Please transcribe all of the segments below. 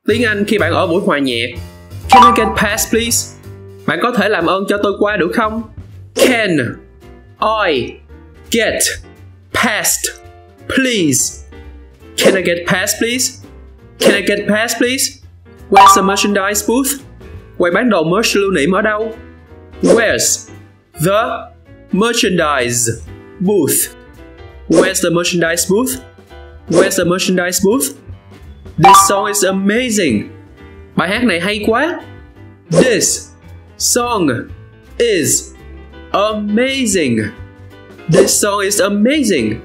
Tiếng Anh khi bạn ở buổi hòa nhạc. Can I get past please? Bạn có thể làm ơn cho tôi qua được không? Can I get past please? Can I get past please? Can I get past please? Where's the merchandise booth? Quầy bán đồ merch lưu niệm ở đâu? Where's the merchandise booth? Where's the merchandise booth? Where's the merchandise booth? This song is amazing. Bài hát này hay quá. This song is amazing. This song is amazing.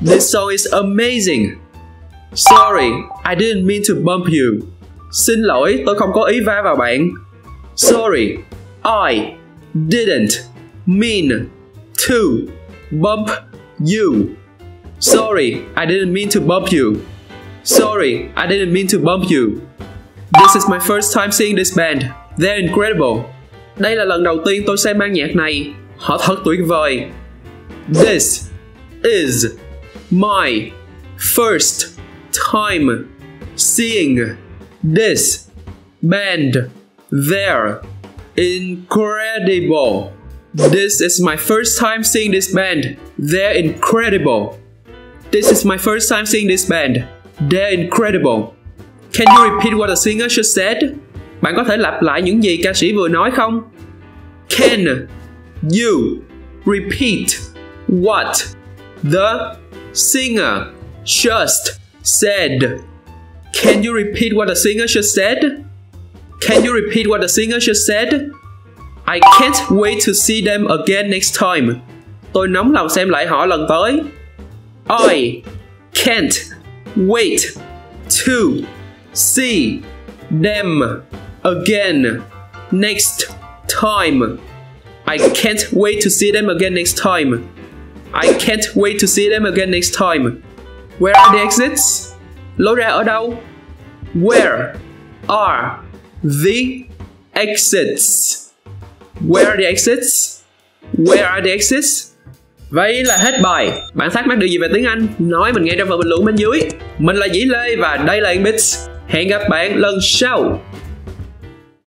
This song is amazing. Sorry, I didn't mean to bump you. Xin lỗi, tôi không có ý va vào bạn. Sorry, I didn't mean to bump you. Sorry, I didn't mean to bump you. Sorry, I didn't mean to bump you. This is my first time seeing this band. They're incredible. Đây là lần đầu tiên tôi xem ban nhạc này. Họ thật tuyệt vời. This is my first time seeing this band. They're incredible. This is my first time seeing this band. They're incredible. This is my first time seeing this band. They're incredible. Can you repeat what the singer just said? Bạn có thể lặp lại những gì ca sĩ vừa nói không? Can you repeat what the singer just said? Can you repeat what the singer just said? Can you repeat what the singer just said? I can't wait to see them again next time. Tôi nóng lòng xem lại họ lần tới. I can't wait to see them again next time. I can't wait to see them again next time. I can't wait to see them again next time. Where are the exits? Lối ra ở đâu? Where are the exits? Where are the exits? Where are the exits? Vậy là hết bài. Bạn thắc mắc điều gì về tiếng Anh? Nói mình nghe trong phần bình luận bên dưới. Mình là Dĩ Lê và đây là EngBits. Hẹn gặp bạn lần sau.